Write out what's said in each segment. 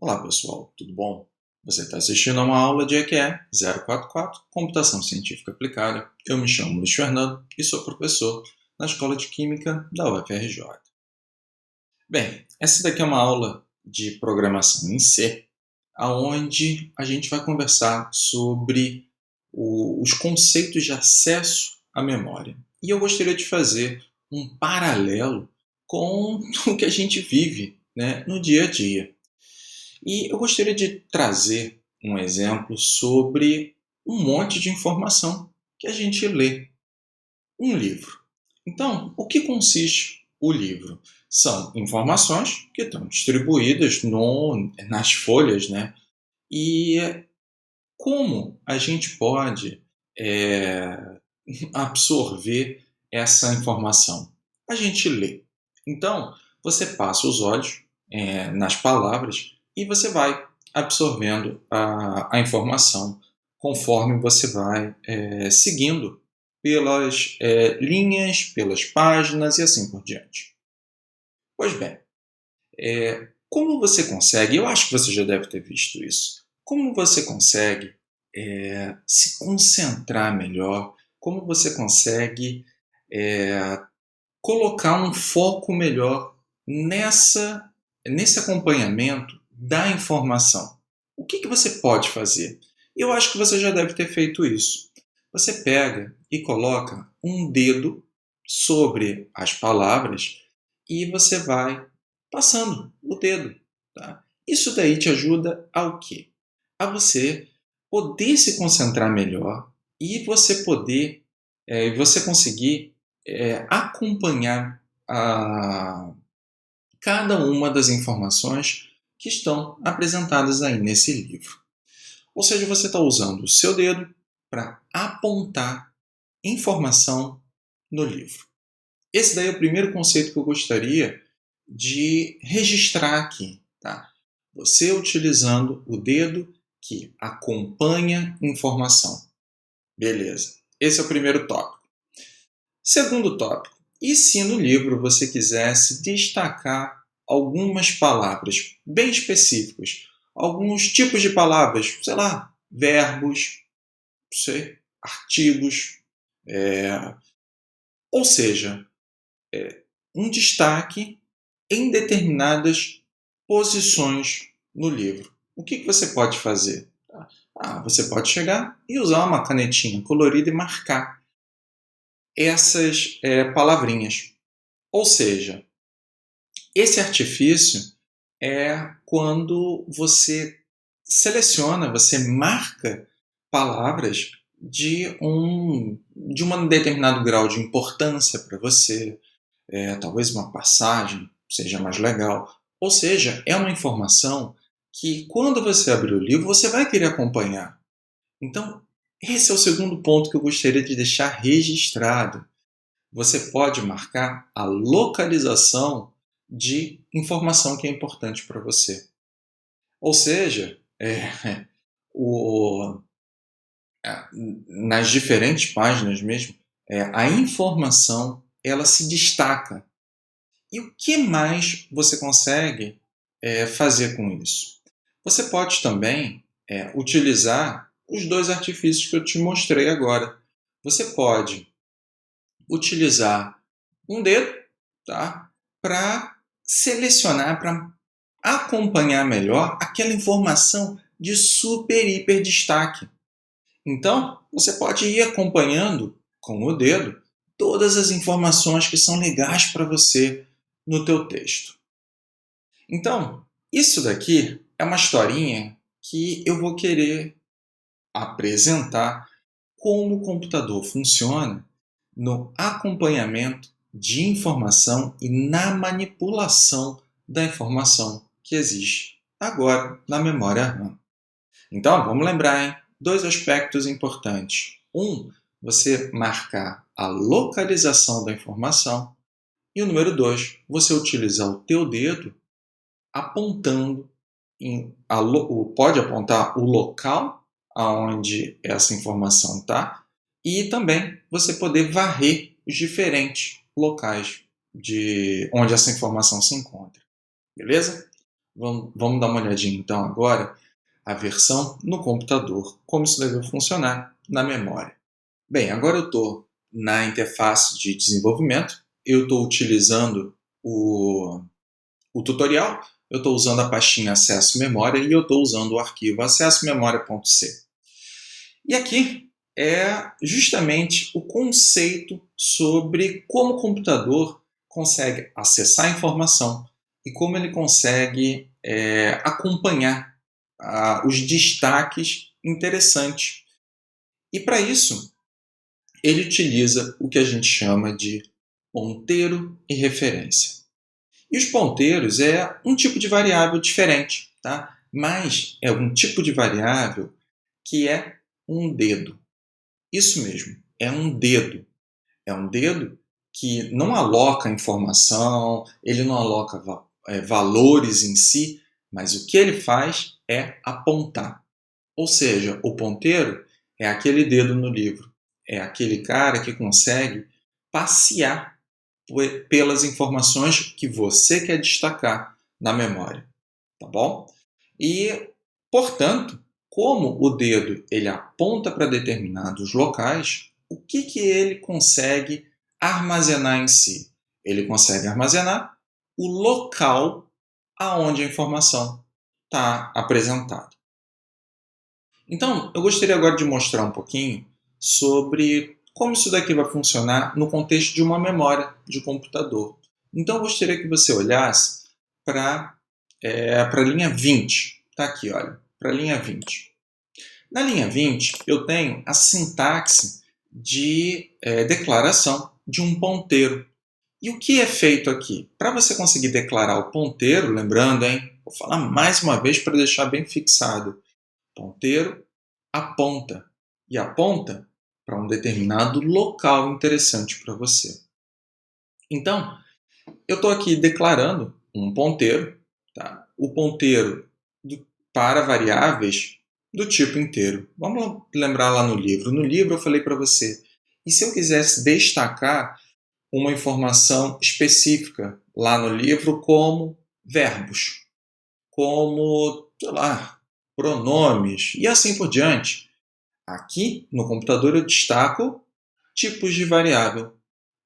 Olá pessoal, tudo bom? Você está assistindo a uma aula de EQE 044, Computação Científica Aplicada. Eu me chamo Luiz Fernando e sou professor na Escola de Química da UFRJ. Bem, essa daqui é uma aula de programação em C, onde a gente vai conversar sobre os conceitos de acesso à memória. E eu gostaria de fazer um paralelo com o que a gente vive, né, no dia a dia. E eu gostaria de trazer um exemplo sobre um monte de informação que a gente lê. Um livro. Então, o que consiste o livro? São informações que estão distribuídas nas folhas, né? E como a gente pode absorver essa informação? A gente lê. Então, você passa os olhos nas palavras e você vai absorvendo a informação conforme você vai seguindo pelas linhas, pelas páginas e assim por diante. Pois bem, como você consegue, eu acho que você já deve ter visto isso, como você consegue se concentrar melhor, como você consegue colocar um foco melhor nesse acompanhamento da informação. O que você pode fazer? Eu acho que você já deve ter feito isso. Você pega e coloca um dedo sobre as palavras e você vai passando o dedo. Tá? Isso daí te ajuda ao quê? A você poder se concentrar melhor e você conseguir acompanhar cada uma das informações que estão apresentadas aí nesse livro. Ou seja, você está usando o seu dedo para apontar informação no livro. Esse daí é o primeiro conceito que eu gostaria de registrar aqui. Tá? Você utilizando o dedo que acompanha informação. Beleza. Esse é o primeiro tópico. Segundo tópico. E se no livro você quisesse destacar algumas palavras bem específicas, alguns tipos de palavras, sei lá, verbos, artigos, ou seja, um destaque em determinadas posições no livro. O que você pode fazer? Você pode chegar e usar uma canetinha colorida e marcar essas palavrinhas. Ou seja, esse artifício é quando você seleciona, você marca palavras de um determinado grau de importância para você, talvez uma passagem seja mais legal. Ou seja, é uma informação que quando você abrir o livro, você vai querer acompanhar. Então, esse é o segundo ponto que eu gostaria de deixar registrado. Você pode marcar a localização de informação que é importante para você. Ou seja, nas diferentes páginas mesmo, a informação ela se destaca. E o que mais você consegue fazer com isso? Você pode também utilizar os dois artifícios que eu te mostrei agora. Você pode utilizar um dedo, tá? Para selecionar, para acompanhar melhor aquela informação de super, hiper destaque. Então, você pode ir acompanhando com o dedo todas as informações que são legais para você no teu texto. Então, isso daqui é uma historinha que eu vou querer apresentar como o computador funciona no acompanhamento de informação e na manipulação da informação que existe agora na memória RAM. Então, vamos lembrar, hein? Dois aspectos importantes. Você marcar a localização da informação. E o número 2, você utilizar o teu dedo apontando, pode apontar o local aonde essa informação está e também você poder varrer os diferentes locais de onde essa informação se encontra. Beleza? Vamos dar uma olhadinha então agora a versão no computador, como isso deve funcionar na memória. Bem, agora eu estou na interface de desenvolvimento, eu estou utilizando o tutorial, eu estou usando a pastinha acesso memória e eu estou usando o arquivo acesso memória.c. E aqui é justamente o conceito sobre como o computador consegue acessar a informação e como ele consegue acompanhar os destaques interessantes. E para isso, ele utiliza o que a gente chama de ponteiro e referência. E os ponteiros é um tipo de variável diferente, tá? Mas é um tipo de variável que é um dedo. Isso mesmo, é um dedo. É um dedo que não aloca informação, ele não aloca valores em si, mas o que ele faz é apontar. Ou seja, o ponteiro é aquele dedo no livro, é aquele cara que consegue passear pelas informações que você quer destacar na memória, tá bom? E, portanto, como o dedo ele aponta para determinados locais, o que ele consegue armazenar em si? Ele consegue armazenar o local aonde a informação está apresentada. Então, eu gostaria agora de mostrar um pouquinho sobre como isso daqui vai funcionar no contexto de uma memória de computador. Então, eu gostaria que você olhasse para a linha 20. Está aqui, olha, para a linha 20. Na linha 20, eu tenho a sintaxe de declaração de um ponteiro. E o que é feito aqui? Para você conseguir declarar o ponteiro, lembrando, hein? Vou falar mais uma vez para deixar bem fixado. Ponteiro aponta e aponta para um determinado local interessante para você. Então, eu estou aqui declarando um ponteiro, tá? O ponteiro para variáveis do tipo inteiro. Vamos lembrar lá no livro. No livro eu falei para você, e se eu quisesse destacar uma informação específica lá no livro como verbos, como, sei lá, pronomes e assim por diante. Aqui no computador eu destaco tipos de variável.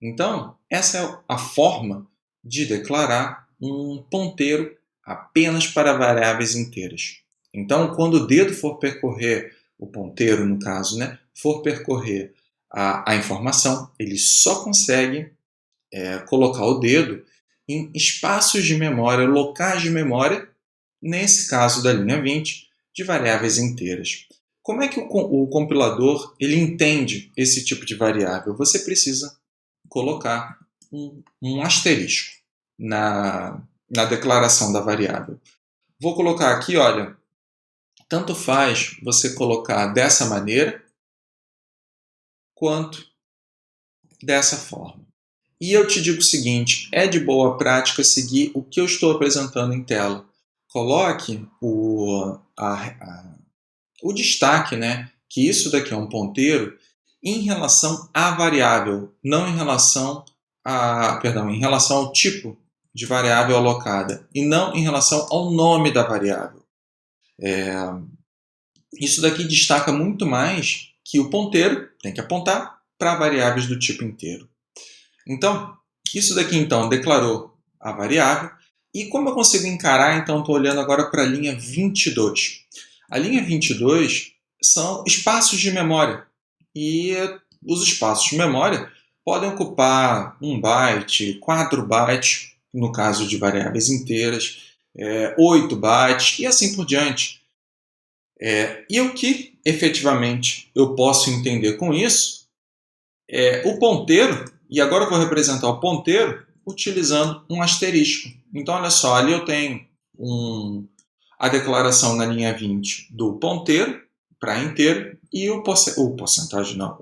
Então, essa é a forma de declarar um ponteiro apenas para variáveis inteiras. Então, quando o dedo for percorrer, o ponteiro no caso, né, for percorrer a informação, ele só consegue colocar o dedo em espaços de memória, locais de memória, nesse caso da linha 20, de variáveis inteiras. Como é que o compilador ele entende esse tipo de variável? Você precisa colocar um asterisco na declaração da variável. Vou colocar aqui, olha, tanto faz você colocar dessa maneira quanto dessa forma. E eu te digo o seguinte, é de boa prática seguir o que eu estou apresentando em tela. Coloque o destaque, né, que isso daqui é um ponteiro em relação à variável, não em relação em relação ao tipo de variável alocada e não em relação ao nome da variável. Isso daqui destaca muito mais que o ponteiro tem que apontar para variáveis do tipo inteiro. Então, isso daqui então declarou a variável. E como eu consigo encarar, então estou olhando agora para a linha 22. A linha 22 são espaços de memória. E os espaços de memória podem ocupar 1 byte, 4 bytes, no caso de variáveis inteiras, 8 bytes e assim por diante. E o que efetivamente eu posso entender com isso é o ponteiro, e agora eu vou representar o ponteiro utilizando um asterisco. Então, olha só, ali eu tenho a declaração na linha 20 do ponteiro para inteiro e o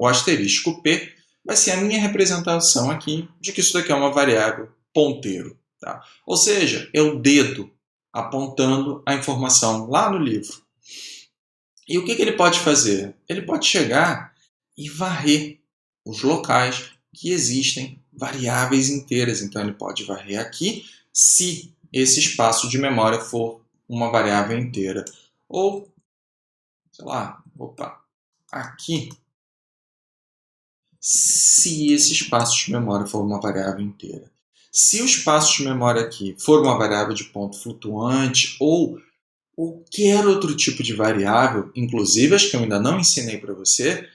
asterisco P vai ser a minha representação aqui de que isso daqui é uma variável ponteiro. Tá? Ou seja, é o dedo apontando a informação lá no livro. E o que ele pode fazer? Ele pode chegar e varrer os locais que existem variáveis inteiras. Então, ele pode varrer aqui se esse espaço de memória for uma variável inteira. Ou, sei lá, aqui, se esse espaço de memória for uma variável inteira. Se o espaço de memória aqui for uma variável de ponto flutuante ou qualquer outro tipo de variável, inclusive as que eu ainda não ensinei para você,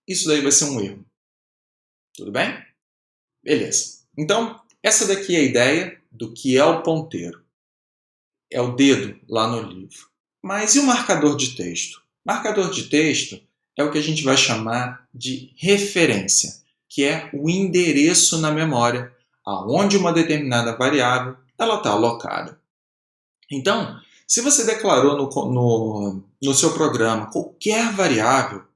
isso daí vai ser um erro. Tudo bem? Beleza. Então, essa daqui é a ideia do que é o ponteiro. É o dedo lá no livro. Mas e o marcador de texto? Marcador de texto é o que a gente vai chamar de referência, que é o endereço na memória, aonde uma determinada variável está alocada. Então, se você declarou no seu programa qualquer variável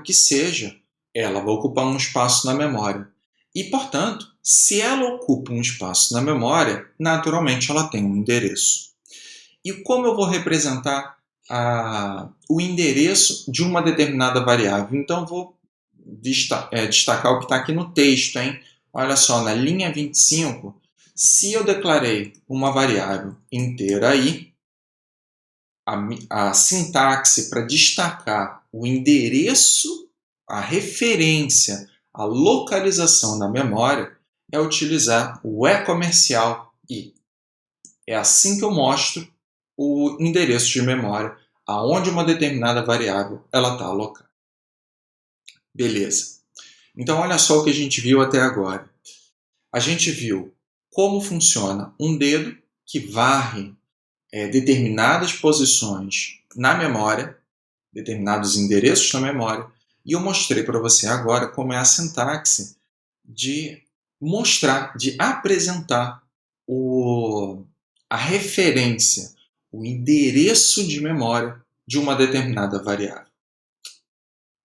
que seja, ela vai ocupar um espaço na memória. E, portanto, se ela ocupa um espaço na memória, naturalmente ela tem um endereço. E como eu vou representar o endereço de uma determinada variável? Então, vou destacar o que está aqui no texto, hein? Olha só, na linha 25, se eu declarei uma variável inteira aí, a sintaxe para destacar o endereço, a referência, a localização na memória é utilizar o comercial i. É assim que eu mostro o endereço de memória, aonde uma determinada variável está alocada. Beleza. Então, olha só o que a gente viu até agora. A gente viu como funciona um dedo que varre determinadas posições na memória, determinados endereços na memória, e eu mostrei para você agora como é a sintaxe de mostrar, de apresentar a referência, o endereço de memória de uma determinada variável.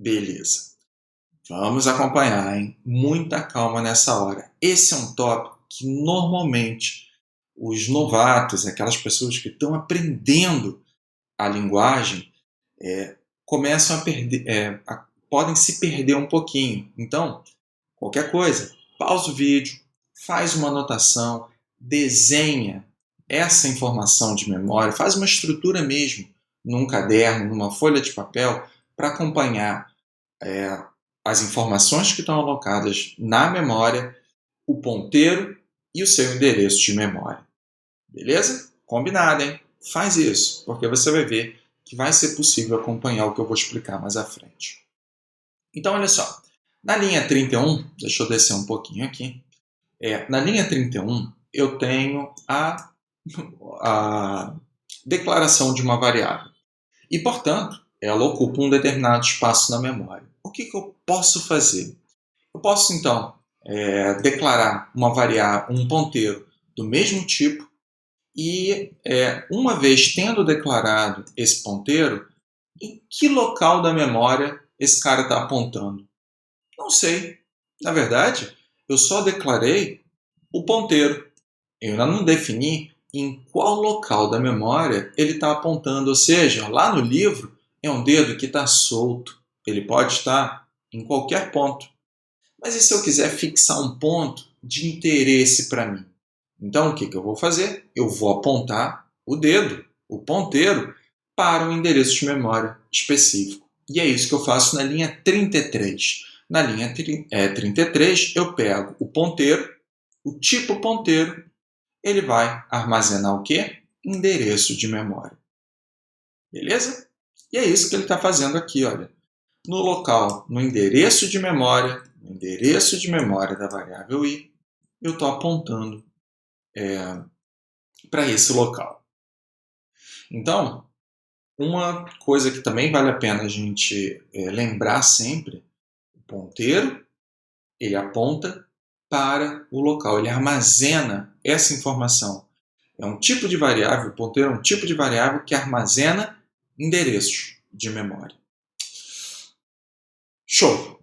Beleza. Vamos acompanhar, hein? Muita calma nessa hora. Esse é um tópico que normalmente os novatos, aquelas pessoas que estão aprendendo a linguagem, começam a perder, podem se perder um pouquinho. Então, qualquer coisa, pausa o vídeo, faz uma anotação, desenha essa informação de memória, faz uma estrutura mesmo num caderno, numa folha de papel, para acompanhar as informações que estão alocadas na memória, o ponteiro e o seu endereço de memória. Beleza? Combinado, hein? Faz isso, porque você vai ver que vai ser possível acompanhar o que eu vou explicar mais à frente. Então, olha só. Na linha 31, deixa eu descer um pouquinho aqui. Na linha 31, eu tenho a declaração de uma variável. E, portanto, ela ocupa um determinado espaço na memória. O que eu posso fazer? Eu posso, então, declarar uma variável, um ponteiro do mesmo tipo e, uma vez tendo declarado esse ponteiro, em que local da memória esse cara está apontando? Não sei. Na verdade, eu só declarei o ponteiro. Eu ainda não defini em qual local da memória ele está apontando. Ou seja, lá no livro é um dedo que está solto. Ele pode estar em qualquer ponto. Mas e se eu quiser fixar um ponto de interesse para mim? Então, o que eu vou fazer? Eu vou apontar o dedo, o ponteiro, para um endereço de memória específico. E é isso que eu faço na linha 33. Na linha 33, eu pego o ponteiro, o tipo ponteiro, ele vai armazenar o quê? Endereço de memória. Beleza? E é isso que ele está fazendo aqui, olha. No local, no endereço de memória da variável i, eu estou apontando para esse local. Então, uma coisa que também vale a pena a gente lembrar sempre, o ponteiro, ele aponta para o local, ele armazena essa informação. É um tipo de variável, o ponteiro é um tipo de variável que armazena endereços de memória. Show!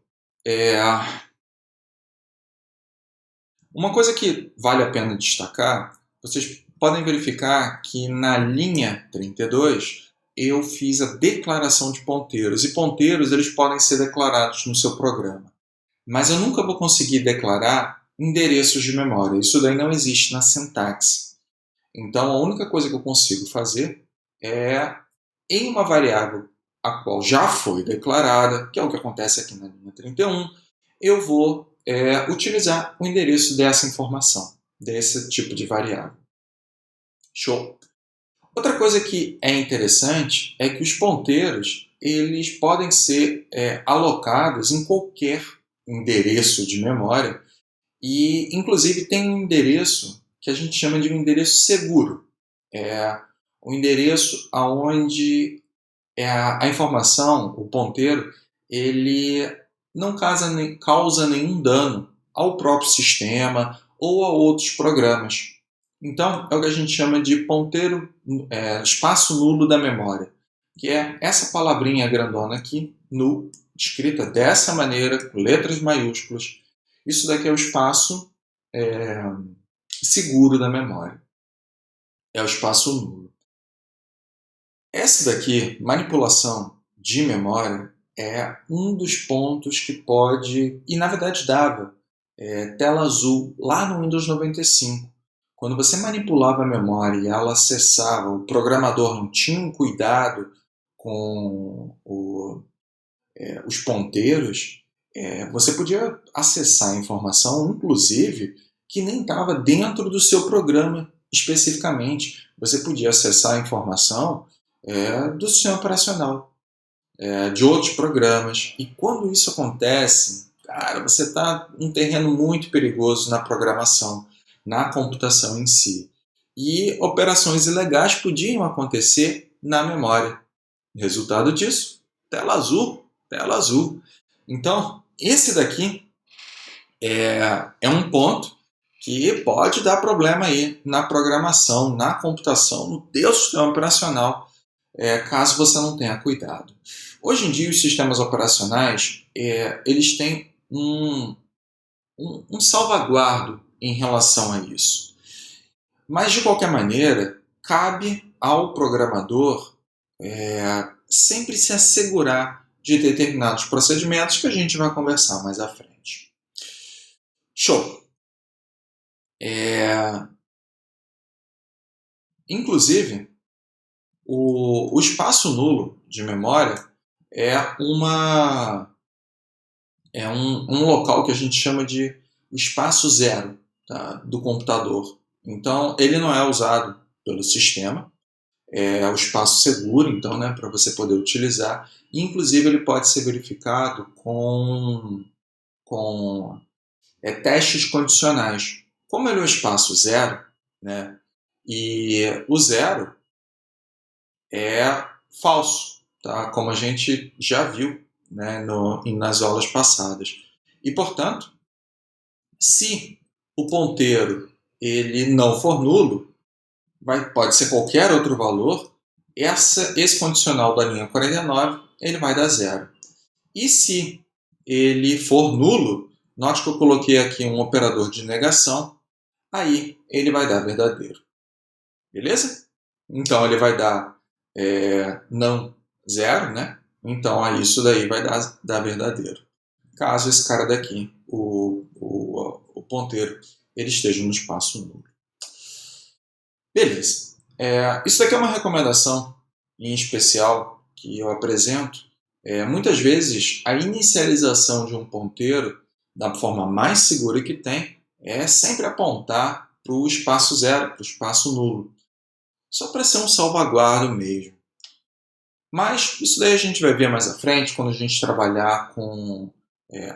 Uma coisa que vale a pena destacar, vocês podem verificar que na linha 32 eu fiz a declaração de ponteiros. E ponteiros eles podem ser declarados no seu programa. Mas eu nunca vou conseguir declarar endereços de memória. Isso daí não existe na sintaxe. Então, a única coisa que eu consigo fazer é, em uma variável a qual já foi declarada, que é o que acontece aqui na linha 31, eu vou utilizar o endereço dessa informação, desse tipo de variável. Show! Outra coisa que é interessante é que os ponteiros eles podem ser alocados em qualquer endereço de memória e, inclusive, tem um endereço que a gente chama de um endereço seguro. É um endereço onde a informação, o ponteiro, ele não causa nenhum dano ao próprio sistema ou a outros programas. Então, é o que a gente chama de ponteiro, espaço nulo da memória, que é essa palavrinha grandona aqui, null, escrita dessa maneira, com letras maiúsculas. Isso daqui é o espaço seguro da memória. É o espaço nulo. Essa daqui, manipulação de memória, é um dos pontos que pode, e na verdade dava, tela azul lá no Windows 95. Quando você manipulava a memória e ela acessava, o programador não tinha um cuidado com os ponteiros, você podia acessar a informação, inclusive, que nem estava dentro do seu programa especificamente. Você podia acessar a informação do sistema operacional, de outros programas. E quando isso acontece, cara, você está em um terreno muito perigoso na programação, na computação em si. E operações ilegais podiam acontecer na memória. Resultado disso, tela azul, tela azul. Então, esse daqui é um ponto que pode dar problema aí na programação, na computação, no teu sistema operacional, caso você não tenha cuidado. Hoje em dia, os sistemas operacionais eles têm um salvaguardo em relação a isso. Mas, de qualquer maneira, cabe ao programador sempre se assegurar de determinados procedimentos que a gente vai conversar mais à frente. Show! Inclusive, o espaço nulo de memória é um local que a gente chama de espaço zero, tá, do computador. Então, ele não é usado pelo sistema, é o espaço seguro, então, né, para você poder utilizar. E, inclusive, ele pode ser verificado com testes condicionais. Como ele é o espaço zero, né, e o zero é falso, tá? Como a gente já viu, né, nas aulas passadas. E, portanto, se o ponteiro ele não for nulo, pode ser qualquer outro valor, esse condicional da linha 49 ele vai dar zero. E se ele for nulo, note que eu coloquei aqui um operador de negação, aí ele vai dar verdadeiro. Beleza? Então ele vai dar não zero, né? Então aí isso daí vai dar verdadeiro. Caso esse cara daqui, o ponteiro, ele esteja no espaço nulo. Beleza. Isso daqui é uma recomendação em especial que eu apresento. Muitas vezes a inicialização de um ponteiro da forma mais segura que tem é sempre apontar para o espaço zero, para o espaço nulo. Só para ser um salvaguardo mesmo. Mas isso daí a gente vai ver mais à frente, quando a gente trabalhar com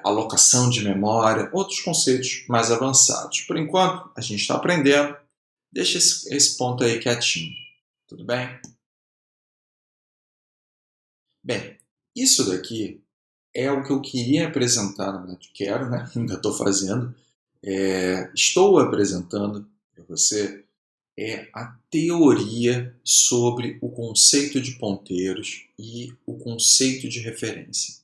alocação de memória, outros conceitos mais avançados. Por enquanto, a gente está aprendendo. Deixa esse ponto aí quietinho. Tudo bem? Bem, isso daqui é o que eu queria apresentar, quero, né? Ainda estou fazendo. Estou apresentando para você a teoria sobre o conceito de ponteiros e o conceito de referência.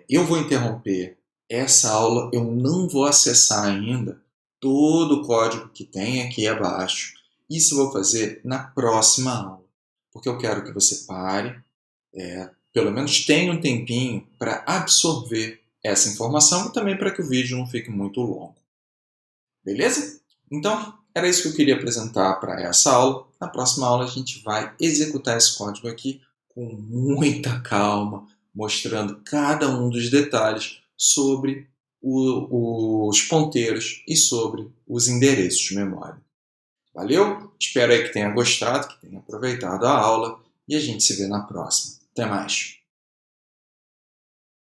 Eu vou interromper essa aula, eu não vou acessar ainda todo o código que tem aqui abaixo. Isso eu vou fazer na próxima aula, porque eu quero que você pare, pelo menos tenha um tempinho para absorver essa informação e também para que o vídeo não fique muito longo. Beleza? Então, era isso que eu queria apresentar para essa aula. Na próxima aula a gente vai executar esse código aqui com muita calma, mostrando cada um dos detalhes sobre os ponteiros e sobre os endereços de memória. Valeu? Espero aí que tenha gostado, que tenha aproveitado a aula e a gente se vê na próxima. Até mais!